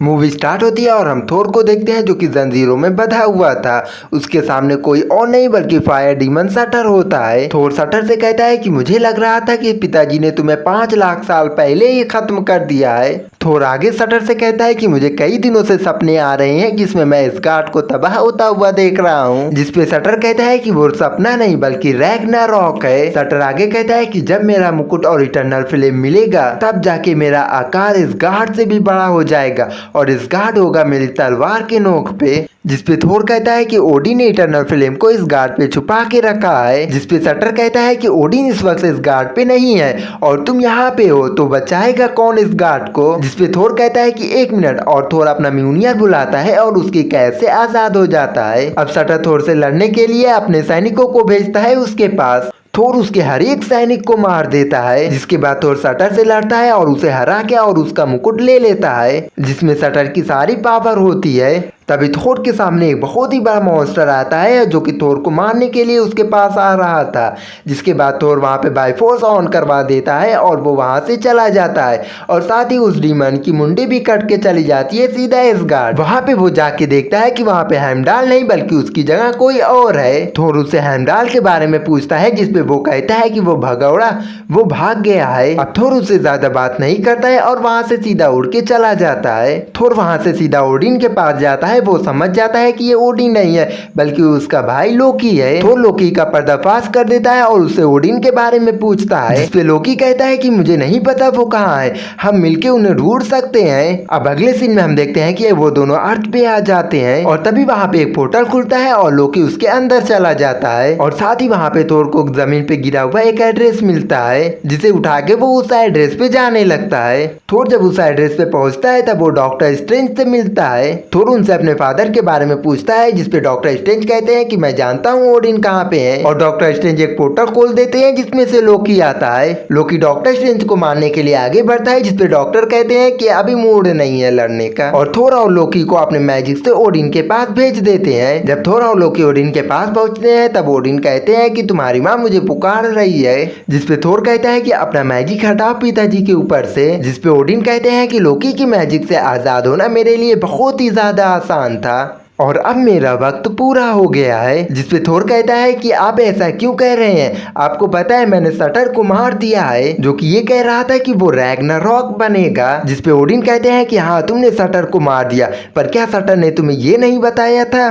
Movie start होती है और हम थोर को देखते हैं जो कि जंजीरों में बंधा हुआ था। उसके सामने कोई और नहीं बल्कि फायर डीमन सटर होता है। थोर सटर से कहता है कि मुझे लग रहा था कि पिताजी ने तुम्हें 5 लाख साल पहले ही खत्म कर दिया है। थोर आगे सटर से कहता है कि मुझे कई दिनों से सपने आ रहे हैं जिसमें मैं इस गार्ड को तबाह होता हुआ देख रहा हूँ। जिसपे सटर कहता है कि वो सपना नहीं बल्कि रैग्नारॉक है। सटर आगे कहता है कि जब मेरा मुकुट और इटर्नल फ्लेम मिलेगा तब जाके मेरा आकार इस गार्ड से भी बड़ा हो जाएगा और इस गार्ड होगा मेरी तलवार के नोक पे। जिसपे थोर कहता है कि ओडिन ने इटर्नल फ्लेम को इस गार्ड पे छुपा के रखा है। जिसपे सटर कहता है कि ओडिन इस वक्त इस गार्ड पे नहीं है और तुम यहाँ पे हो तो बचाएगा कौन इस गार्ड को। जिसपे थोर कहता है कि 1 मिनट, और थोर अपना म्यूनियर बुलाता है और उसकी कैद से आजाद हो जाता है। अब सटर थोर से लड़ने के लिए अपने सैनिकों को भेजता है उसके पास। थोर उसके हर एक सैनिक को मार देता है। जिसके बाद थोर सटर से लड़ता है और उसे हरा के और उसका मुकुट ले लेता है जिसमें सटर की सारी पावर होती है। तभी थोर के सामने एक बहुत ही बड़ा मॉन्स्टर आता है जो कि थोर को मारने के लिए उसके पास आ रहा था। जिसके बाद थोर वहां पे बायफोर्स ऑन करवा देता है और वो वहां से चला जाता है और साथ ही उस डीमन की मुंडी भी कट के चली जाती है सीधा इस गार्ड। वहां पे वो जाके देखता है कि वहां पे हेमडाल नहीं बल्कि उसकी जगह कोई और है। थोर उससे हेमडाल के बारे में पूछता है जिसपे वो कहता है कि वो भगौड़ा वो भाग गया है। अब थोर उससे ज्यादा बात नहीं करता है और वहां से सीधा उड़ के चला जाता है। थोर वहां से सीधा ओडिन के पास जाता है। वो समझ जाता है कि ये ओडिन नहीं है बल्कि उसका भाई लोकी है। थोर लोकी का पर्दाफाश कर देता है और उससे ओडिन के बारे में पूछता है जिसपे लोकी कहता है कि मुझे नहीं पता वो कहाँ है, हम मिलके उन्हें ढूंढ सकते हैं। अब अगले सीन में हम देखते हैं कि वो दोनों अर्थ पे आ जाते हैं और तभी वहां पे एक पोर्टल खुलता है और लोकी उसके अंदर चला जाता है और साथ ही वहां पे थोर को जमीन पे गिरा हुआ एक एड्रेस मिलता है जिसे उठा के वो उस एड्रेस पे जाने लगता है। थोर जब उस एड्रेस पे पहुंचता है तब वो डॉक्टर स्ट्रेंज से मिलता है। थोर उनसे अपने फादर के बारे में पूछता है जिसपे डॉक्टर स्ट्रेंज कहते हैं कि मैं जानता हूँ ओडिन कहाँ पे है और डॉक्टर स्ट्रेंज एक पोर्टल खोल देते हैं जिसमें से लोकी आता है। लोकी डॉक्टर स्ट्रेंज को मारने के लिए आगे बढ़ता है जिसपे डॉक्टर कहते हैं कि अभी मूड नहीं है लड़ने का और थोर और लोकी को अपने मैजिक से ओडिन के पास भेज देते हैं। जब थोर और लोकी ओडिन के पास पहुंचते हैं तब ओडिन कहते हैं कि तुम्हारी माँ मुझे पुकार रही है। जिसपे थोर कहता है कि अपना मैजिक हटाओ पिताजी के ऊपर से। जिसपे ओडिन कहते हैं कि लोकी की मैजिक से आजाद होना मेरे लिए बहुत ही ज्यादा आसान था और अब मेरा वक्त पूरा हो गया है। जिसपे थोर कहता है कि आप ऐसा क्यों कह रहे हैं, आपको पता है मैंने सटर को मार दिया है जो कि ये कह रहा था कि वो रैग्नारॉक बनेगा। जिसपे ओडिन कहते हैं कि हाँ तुमने सटर को मार दिया, पर क्या सटर ने तुम्हें ये नहीं बताया था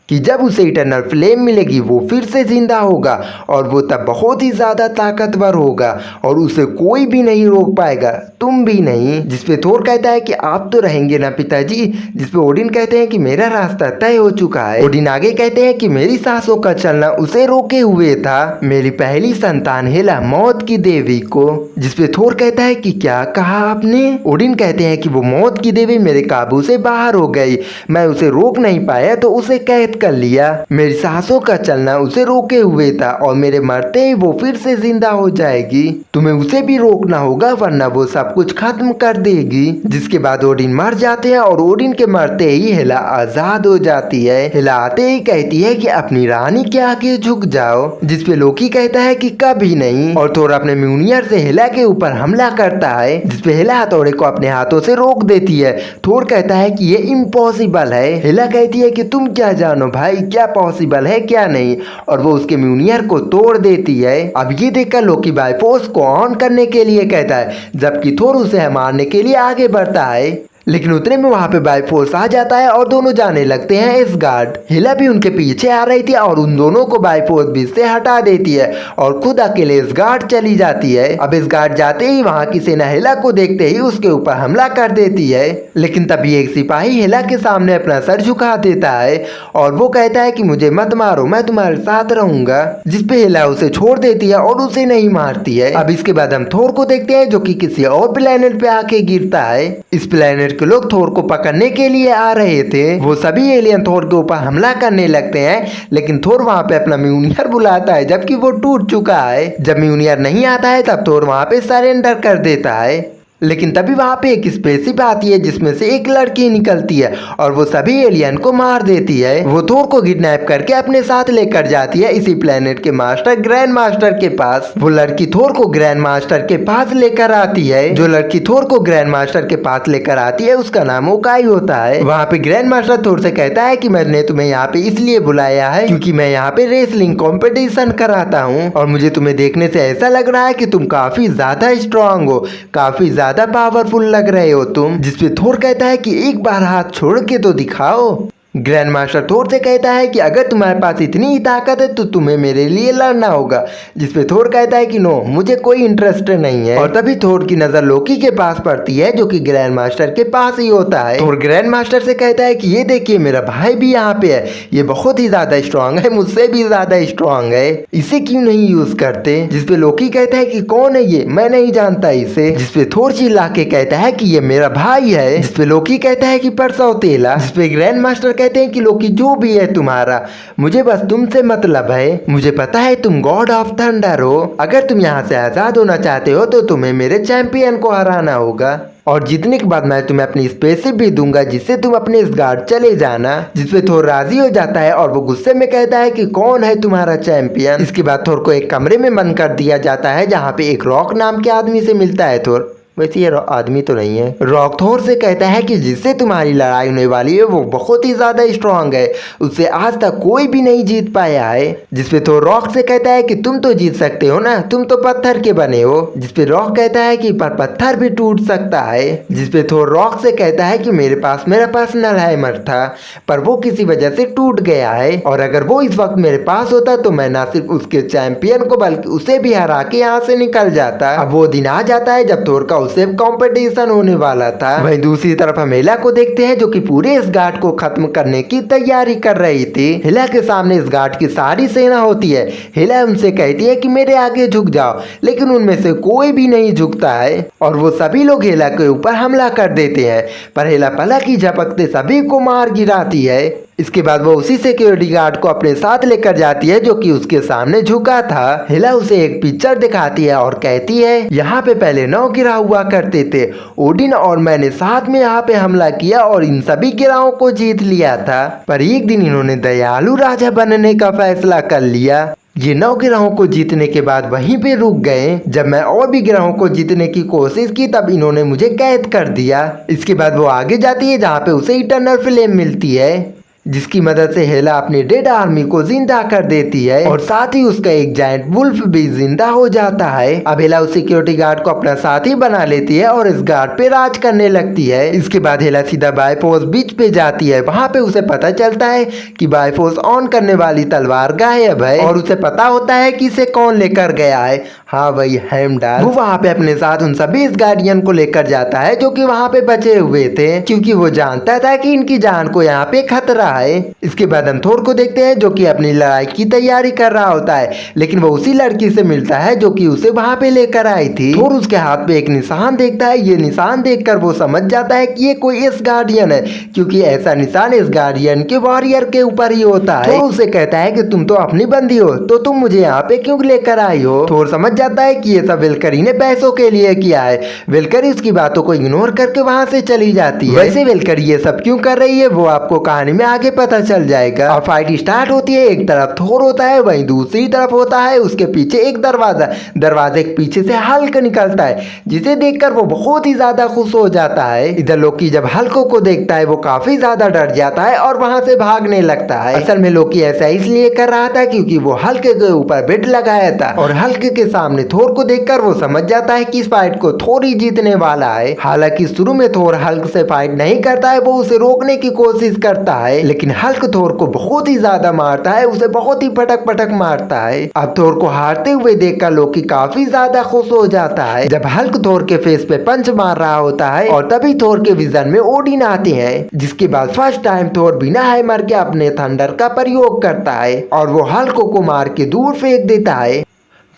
कि जब उसे इटर्नल फ्लेम मिलेगी वो फिर से जिंदा होगा और वो तब बहुत ही ज्यादा ताकतवर होगा और उसे कोई भी नहीं रोक पाएगा, तुम भी नहीं। जिसपे थोर कहता है कि आप तो रहेंगे ना पिताजी। जिसपे ओडिन कहते हैं कि मेरा रास्ता तय हो चुका है। ओडिन आगे कहते हैं कि मेरी सांसों का चलना उसे रोके हुए था, मेरी पहली संतान हेला मौत की देवी को। जिसपे थोर कहता है कि क्या कहा आपने। ओडिन कहते हैं कि वो मौत की देवी मेरे काबू से बाहर हो गई, मैं उसे रोक नहीं पाया तो उसे कैद कर लिया, मेरी सांसों का चलना उसे रोके हुए था और मेरे मरते ही वो फिर से जिंदा हो जाएगी, तुम्हें उसे भी रोकना होगा वरना वो सब कुछ खत्म कर देगी। जिसके बाद ओडिन मर जाते हैं और ओडिन के मरते ही हेला आजाद हो जाती है। हेला आते ही कहती है कि अपनी रानी के आगे झुक जाओ। जिसपे लोकी कहता है कि कभी नहीं और थोर अपने म्यूनियर से हेला के ऊपर हमला करता है। जिसपे हेला हथौड़े को अपने हाथों से रोक देती है। थोर कहता है कि ये इम्पॉसिबल है। हेला कहती है कि तुम क्या जानो भाई क्या पॉसिबल है क्या नहीं, और वो उसके म्यूनियर को तोड़ देती है। अब ये देखकर लोकी बायफोर्स को ऑन करने के लिए कहता है जबकि थोर उसे मारने के लिए आगे बढ़ता है, लेकिन उतने में वहां पे बायफोर्स आ जाता है और दोनों जाने लगते हैं इस गार्ड। हिला भी उनके पीछे आ रही थी और उन दोनों को बायफोर्स बीच से हटा देती है और खुद अकेले इस गार्ड चली जाती है। अब इस गार्ड जाते ही वहां की सेना हिला को देखते ही उसके ऊपर हमला कर देती है, लेकिन तभी एक सिपाही हिला के सामने अपना सर झुका देता है और वो कहता है कि मुझे मत मारो, मैं तुम्हारे साथ रहूंगा। जिसपे हिला उसे छोड़ देती है और उसे नहीं मारती है। अब इसके बाद हम थोर को देखते हैं जो कि किसी और प्लेनेट पे आके गिरता है। इस प्लेनेट के लोग थोर को पकड़ने के लिए आ रहे थे। वो सभी एलियन थोर के ऊपर हमला करने लगते हैं, लेकिन थोर वहां पे अपना म्यूनियर बुलाता है जबकि वो टूट चुका है। जब म्यूनियर नहीं आता है तब थोर वहां पे सरेंडर कर देता है। लेकिन तभी वहां पे एक स्पेसशिप आती है जिसमें से एक लड़की निकलती है और वो सभी एलियन को मार देती है। वो थोर को किडनैप करके अपने साथ लेकर जाती है इसी प्लेनेट के मास्टर ग्रैंड मास्टर के पास। वो लड़की थोर को ग्रैंड मास्टर के पास लेकर आती है। जो लड़की थोर को ग्रैंड मास्टर के पास लेकर आती है उसका नाम ओकाई होता है। वहाँ पे ग्रैंड मास्टर थोर से कहता है कि मैंने तुम्हें यहाँ पे इसलिए बुलाया है क्योंकि मैं यहाँ पे रेसलिंग कंपटीशन कराता हूँ और मुझे तुम्हें देखने से ऐसा लग रहा है कि तुम काफी ज्यादा स्ट्रांग हो, काफी ज्यादा पावरफुल लग रहे हो तुम। जिसपे थोर कहता है कि एक बार हाथ छोड़ के तो दिखाओ। ग्रैंड मास्टर थोर से कहता है कि अगर तुम्हारे पास इतनी ही ताकत है तो तुम्हें मेरे लिए लड़ना होगा। जिसपे थोर कहता है कि नो, मुझे कोई इंटरेस्ट नहीं है। और तभी थोर की नजर लोकी के पास पड़ती है जो कि ग्रैंड मास्टर के पास ही होता है। थोर ग्रैंड मास्टर से कहता है कि ये देखिए मेरा भाई भी यहाँ पे है, ये बहुत ही ज्यादा स्ट्रांग है, मुझसे भी ज्यादा स्ट्रांग है, इसे क्यों नहीं यूज करते। जिसपे लोकी कहता है कि कौन है ये, मैं नहीं जानता इसे। जिसपे थोर चिल्ला के कहता है कि ये मेरा भाई है। जिसपे लोकी कहता है कि परसों तेला। जिसपे ग्रैंड मास्टर कहते हैं कि लोकी जो भी है तुम्हारा, मुझे बस तुमसे मतलब है, मुझे पता है तुम गॉड ऑफ थंडर हो, अगर तुम यहाँ से आजाद होना चाहते हो तो तुम्हें मेरे चैंपियन को हराना होगा और जीतने के बाद मैं तुम्हें अपनी स्पेसशिप भी दूंगा जिससे तुम अपने इस गार्ड चले जाना। जिसपे थोर राजी हो जाता है और वो गुस्से में कहता है कि कौन है तुम्हारा चैंपियन। इसके बाद थोर को एक कमरे में बंद कर दिया जाता है जहाँ पे एक रॉक नाम के आदमी से मिलता है थोर। वैसे ये आदमी तो नहीं है। रॉक थोर से कहता है कि जिससे तुम्हारी लड़ाई होने वाली है वो बहुत ही ज्यादा स्ट्रांग है, उससे आज तक कोई भी नहीं जीत पाया है। जिसपे थोर रॉक से कहता है कि तुम तो जीत सकते हो ना, तुम तो पत्थर के बने हो। जिसपे रॉक कहता है कि पर पत्थर भी टूट सकता है। जिसपे थोर रॉक से कहता है कि मेरे पास मेरा पर्सनल हैमर था पर वो किसी वजह से टूट गया है और अगर वो इस वक्त मेरे पास होता तो मैं ना सिर्फ उसके चैंपियन को बल्कि उसे भी हरा के यहाँ से निकल जाता। अब वो दिन आ जाता है जब थोर का उससे कंपटीशन होने वाला था। वहीं दूसरी तरफ हम हेला को देखते हैं जो कि पूरे इस गार्ड को खत्म करने की तैयारी कर रही थी। हेला के सामने इस गार्ड की सारी सेना होती है। हेला उनसे कहती है कि मेरे आगे झुक जाओ, लेकिन उनमें से कोई भी नहीं झुकता है और वो सभी लोग हेला के ऊपर हमला कर देते हैं पर हेला पलक ही झपकते सभी को मार गिराती है। इसके बाद वो उसी सिक्योरिटी गार्ड को अपने साथ लेकर जाती है जो कि उसके सामने झुका था। हेला उसे एक पिक्चर दिखाती है और कहती है यहाँ पे पहले 9 गिराह हुआ करते थे, ओडिन और मैंने साथ में यहाँ पे हमला किया और इन सभी गिराहों को जीत लिया था, पर एक दिन इन्होंने दयालु राजा बनने का फैसला कर लिया। ये 9 गिरोहों को जीतने के बाद वहीं पे रुक गए। जब मैं और भी गिरोहों को जीतने की कोशिश की तब इन्होंने मुझे कैद कर दिया। इसके बाद वो आगे जाती है जहाँ पे उसे इटर्नल फ्लेम मिलती है जिसकी मदद से हेला अपनी डेड आर्मी को जिंदा कर देती है और साथ ही उसका एक जायंट वुल्फ भी जिंदा हो जाता है। अब हेला उस सिक्योरिटी गार्ड को अपना साथी बना लेती है और इस गार्ड पे राज करने लगती है। इसके बाद हेला सीधा बायफोर्स बीच पे जाती है। वहाँ पे उसे पता चलता है कि बायफोर्स ऑन करने वाली तलवार गायब है और उसे पता होता है कि इसे कौन लेकर गया है। हाँ वही हेमडाल। वो वहाँ पे अपने साथ उन सभी इस गार्डियन को लेकर जाता है जो कि वहाँ पे बचे हुए थे क्योंकि वो जानता था कि इनकी जान को यहाँ पे खतरा है। इसके बाद हम थोर को देखते हैं जो कि अपनी लड़ाई की तैयारी कर रहा होता है, लेकिन वो उसी लड़की से मिलता है जो कि उसे वहाँ पे लेकर आई थी। थोर उसके हाथ पे एक निशान देखता है। ये निशान देखकर वो समझ जाता है कि ये कोई इस गार्डियन है क्योंकि ऐसा निशान इस गार्डियन के वॉरियर के ऊपर ही होता है। थोर उसे कहता है कि तुम तो अपनी बंदी हो तो तुम मुझे यहाँ पे क्यों लेकर आई हो। थोर समझ जाता है कि ये सब वेलकरी ने पैसों के लिए किया है। वेलकरी उसकी बातों को इग्नोर करके वहाँ से चली जाती है। वैसे वेलकरी ये सब क्यों कर रही है वो आपको कहानी में आगे पता चल जाएगा। और फाइट स्टार्ट होती है। एक तरफ थोर होता है, वहीं दूसरी तरफ होता है उसके पीछे एक दरवाजा। दरवाजे के पीछे से हल्क निकलता है जिसे देखकर वो बहुत ही ज्यादा खुश हो जाता है। इधर लोकी जब हल्क को देखता है वो काफी ज्यादा डर जाता है और वहां से भागने लगता है। असल में लोकी ऐसा इसलिए कर रहा था क्योंकि वो हल्क के ऊपर बेड लगाया था और हल्क के सामने थोर को देखकर वो समझ जाता है कि इस फाइट को थोर ही जीतने वाला है। हालांकि शुरू में थोर हल्क से फाइट नहीं करता है, वो उसे रोकने की कोशिश करता है, लेकिन हल्क थोर को बहुत ही ज्यादा मारता है, उसे बहुत ही पटक पटक मारता है। अब थोर को हारते हुए देखकर लोकी काफी ज्यादा खुश हो जाता है। जब हल्क थोर के फेस पे पंच मार रहा होता है और तभी थोर के विजन में ओडिन आते हैं, जिसके बाद फर्स्ट टाइम थोर बिना हैमर के अपने थंडर का प्रयोग करता है और वो हल्क को मार के दूर फेंक देता है।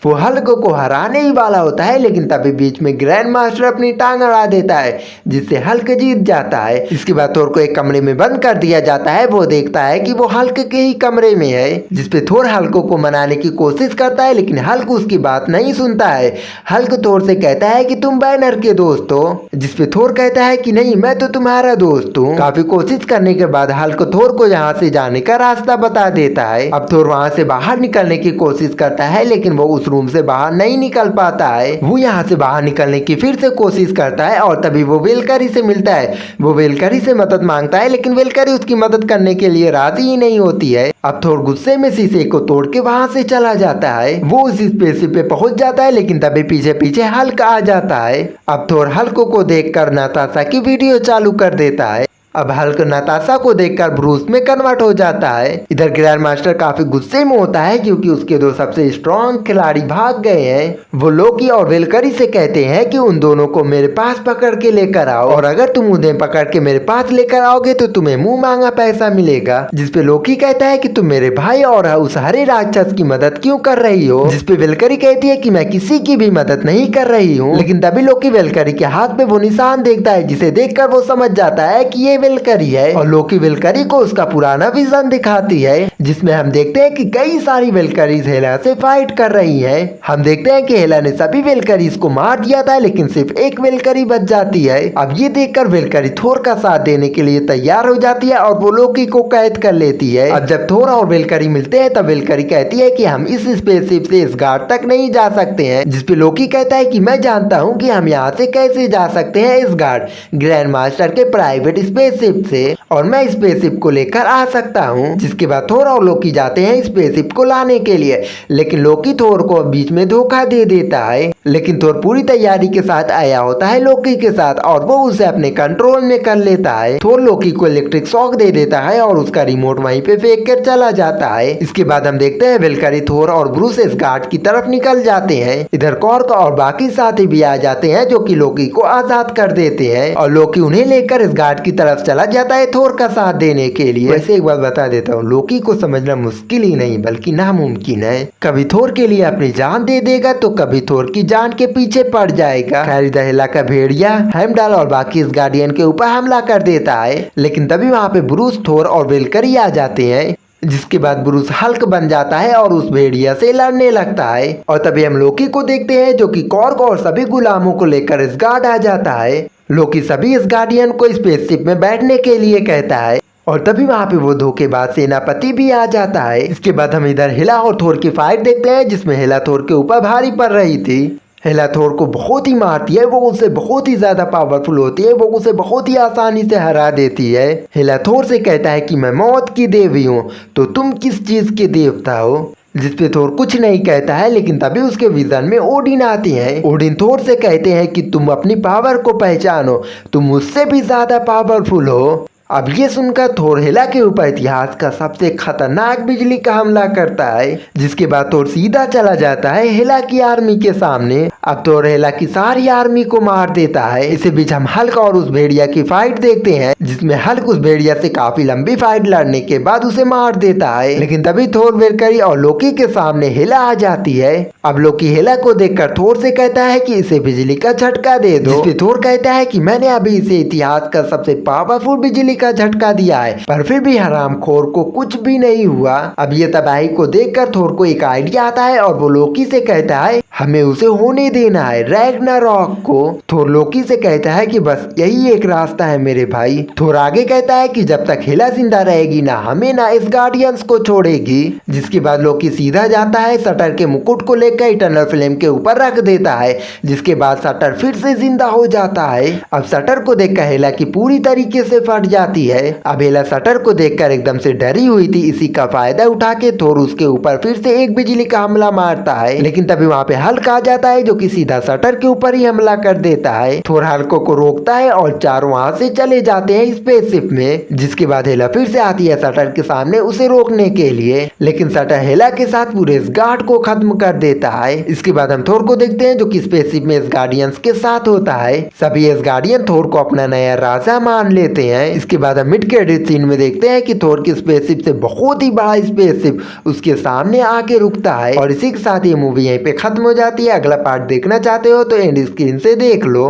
वो हल्क को हराने ही वाला होता है, लेकिन तभी बीच में ग्रैंड मास्टर अपनी टांग अड़ा देता है जिससे हल्क जीत जाता है। इसके बाद थोर को एक कमरे में बंद कर दिया जाता है। वो देखता है कि वो हल्क के ही कमरे में है, जिसपे थोर हल्क को मनाने की कोशिश करता है, लेकिन हल्क उसकी बात नहीं सुनता है। हल्क थोर से कहता है कि तुम बैनर के दोस्त हो, जिसपे थोर कहता है कि नहीं, मैं तो तुम्हारा दोस्त हूँ। काफी कोशिश करने के बाद हल्क थोर को यहाँ से जाने का रास्ता बता देता है। अब थोर वहाँ से बाहर निकलने की कोशिश करता है, लेकिन वो उस रूम से बाहर नहीं निकल पाता है। वो यहाँ से बाहर निकलने की फिर से कोशिश करता है और तभी वो वेलकरी से मिलता है। वो वेलकरी से मदद मांगता है, लेकिन वेलकरी उसकी मदद करने के लिए राजी ही नहीं होती है। अब थोर गुस्से में शीशे को तोड़ के वहाँ से चला जाता है। वो उस स्पेसशिप पे पहुंच जाता है, लेकिन तभी पीछे पीछे हल्क आ जाता है। अब थोर हल्क को देखकर नाताशा की वीडियो चालू कर देता है। अब हल्क नाताशा को देखकर ब्रूस में कन्वर्ट हो जाता है। इधर ग्रैंड मास्टर काफी गुस्से में होता है क्योंकि उसके दो सबसे स्ट्रॉन्ग खिलाड़ी भाग गए हैं। वो लोकी और वेलकरी से कहते हैं कि उन दोनों को मेरे पास पकड़ के लेकर आओ, और अगर तुम उन्हें पकड़ के मेरे पास लेकर आओगे तो तुम्हें मुंह मांगा पैसा मिलेगा। जिसपे लोकी कहता है कि तुम मेरे भाई और उस हरे राक्षस की मदद क्यों कर रही हो। जिसपे वेलकरी कहती है कि मैं किसी की भी मदद नहीं कर रही हूँ। लेकिन तभी लोकी वेलकरी के हाथ पे वो निशान देखता है, जिसे देखकर वो समझ जाता है कि ये वेलकरी है, और लोकी वेलकरी को उसका पुराना विजन दिखाती है, जिसमें हम देखते हैं कि कई सारी वेलकरीज हेला से फाइट कर रही हैं। हम देखते हैं कि हेला ने सभी वेलकरीज को मार दिया था, लेकिन सिर्फ एक वेलकरी बच जाती है। अब ये देखकर वेलकरी थोर का साथ देने के लिए तैयार हो जाती है और वो लोकी को कैद कर लेती है। अब जब थोर और वेलकरी मिलते हैं तब वेलकरी कहती है कि हम इस स्पेसशिप से इस गार्ड तक नहीं जा सकते हैं। जिसपे लोकी कहता है कि मैं जानता हूँ कि हम यहाँ से कैसे जा सकते हैं इस गार्ड ग्रैंड मास्टर के प्राइवेट स्पेसशिप से, और मैं स्पेसशिप को लेकर आ सकता हूँ। जिसके बाद थोर और लोकी जाते हैं स्पेसशिप को लाने के लिए, लेकिन लोकी थोर को बीच में धोखा दे देता है। लेकिन थोर पूरी तैयारी के साथ आया होता है लोकी के साथ, और वो उसे अपने कंट्रोल में कर लेता है। थोर लोकी को इलेक्ट्रिक शॉक दे देता है और उसका रिमोट वहीं पे फेंक कर चला जाता है। इसके बाद हम देखते हैं वेलकरी, थोर और ब्रूस इस गार्ड की तरफ निकल जाते हैं। इधर कॉर्क और बाकी साथी भी आ जाते हैं जो कि लोकी को आजाद कर देते हैं, और लोकी उन्हें लेकर इस गार्ड की तरफ चला जाता है थोर का साथ देने के लिए। वैसे एक बात बता देता हूँ, लोकी को समझना मुश्किल ही नहीं बल्कि नामुमकिन है। कभी थोर के लिए अपनी जान दे देगा तो कभी थोर की जान के पीछे पड़ जाएगा। खैर इधर हेला का भेड़िया हेमडाल और बाकी इस गार्डियन के ऊपर हमला कर देता है, लेकिन तभी वहाँ पे ब्रूस, थोर और वेलकरी आ जाते हैं। जिसके बाद ब्रूस हल्क बन जाता है और उस भेड़िया से लड़ने लगता है, और तभी हम लोकी को देखते हैं जो कि कॉर्क और सभी गुलामों को लेकर इस गार्ड आ जाता है। लोकी सभी इस गार्डियन को स्पेसशिप में बैठने के लिए कहता है, और तभी वहाँ पे वो धोखेबाज सेनापति भी आ जाता है। इसके बाद हम इधर हेला और थोर की फाइट देखते हैं, जिसमें हेला थोर के ऊपर भारी पड़ रही थी। हेला थोर को बहुत ही मारती है, वो उससे बहुत ही ज्यादा पावरफुल होती है, वो उसे बहुत ही आसानी से हरा देती है। हेला थोर से कहता है कि मैं मौत की देवी हूँ, तो तुम किस चीज के देवता हो। जिसपे थोर कुछ नहीं कहता है, लेकिन तभी उसके विजन में ओडिन आती हैं। ओडिन थोर से कहते हैं कि तुम अपनी पावर को पहचानो, तुम मुझसे भी ज्यादा पावरफुल हो। अब ये सुनकर थोर हेला के ऊपर इतिहास का सबसे खतरनाक बिजली का हमला करता है, जिसके बाद थोर सीधा चला जाता है हेला की आर्मी के सामने। अब थोर हेला की सारी आर्मी को मार देता है। इसी बीच हम हल्क और उस भेड़िया की फाइट देखते हैं, जिसमें हल्क उस भेड़िया से काफी लंबी फाइट लड़ने के बाद उसे मार देता है। लेकिन तभी थोर, वेलकरी और लोकी के सामने हेला आ जाती है। अब लोकी हेला को देखकर थोर से कहता है कि इसे बिजली का झटका दे दो। जिसपे थोर कहता है कि मैंने अभी इसे इतिहास का सबसे पावरफुल बिजली का झटका दिया है, पर फिर भी हरामखोर को कुछ भी नहीं हुआ। अब ये तबाही को देखकर थोर को एक आइडिया आता है, और वो लोकी से कहता है हमें उसे होने देना है, रैग्नारॉक को। थोर लोकी से कहता है कि बस यही एक रास्ता है मेरे भाई। थोर आगे कहता है कि जब तक हेला जिंदा रहेगी ना हमें ना इस गार्डियंस को छोड़ेगी। जिसके बाद लोकी सीधा जाता है, शटर के मुकुट को लेकर इटर्नल फ्लेम के ऊपर रख देता है, जिसके बाद शटर फिर से जिंदा हो जाता है। अब शटर को देखकर हेला की पूरी तरीके से फट जाती है। अब हेला शटर को देखकर एकदम से डरी हुई थी, इसी का फायदा उठा के थोर उसके ऊपर फिर से एक बिजली का हमला मारता है। लेकिन तभी वहाँ पे हल्क आ जाता है जो कि सीधा शटर के ऊपर ही हमला कर देता है। थोर हल्क को रोकता है और चारों वहाँ से चले जाते हैं स्पेसशिप में। जिसके बाद हेला फिर से आती है शटर के सामने उसे रोकने के लिए, लेकिन शटर हेला के साथ पूरे इस गार्ड को खत्म कर देता है। इसके बाद हम थोर को देखते हैं जो कि स्पेसशिप में इस गार्डियंस के साथ होता है। सभी इस गार्डियन थोर को अपना नया राजा मान लेते हैं। इसके इसके बाद हम मिड क्रेडिट सीन में देखते हैं कि थोर की स्पेसशिप से बहुत ही बड़ा स्पेसशिप उसके सामने आके रुकता है और इसी के साथ ये मूवी यहीं पे खत्म हो जाती है। अगला पार्ट देखना चाहते हो तो एंड स्क्रीन से देख लो।